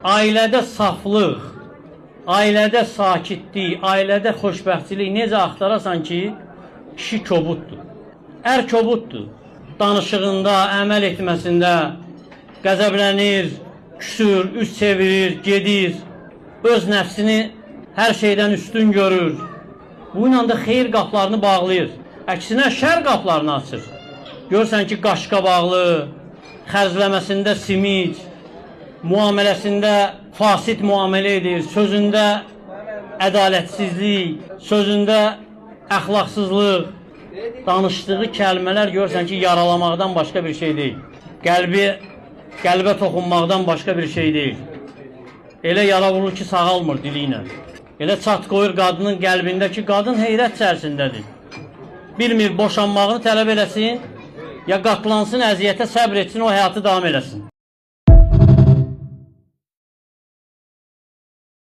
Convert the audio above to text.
ailədə saflıq, ailədə sakitlik, ailədə xoşbəxtçilik necə axtarasan ki, kişi kobuddur. Ər kobuddur. Danışığında, əməl etməsində qəzəblənir, küsür, üst çevirir, gedir, öz nəfsini hər şeydən üstün görür. Bu ilə də xeyir qaplarını bağlayır. Əksinə şər qaplarını açır. Görürsən ki, qaşqa bağlı, xərcləməsində simit, müamiləsində fasid müamilə edir, sözündə ədalətsizlik, sözündə əxlaqsızlıq, danışdığı kəlmələr görürsən ki, yaralamaqdan başqa bir şey deyil. Qəlbə toxunmaqdan başqa bir şey deyil. Elə yara vurur ki, sağalmır dili ilə. Elə çat qoyur qadının qəlbində ki, qadın heyrət içərisindədir. Bilmir boşanmağını tələb eləsin, ya qatlansın, əziyyətə səbr etsin, o həyatı davam eləsin.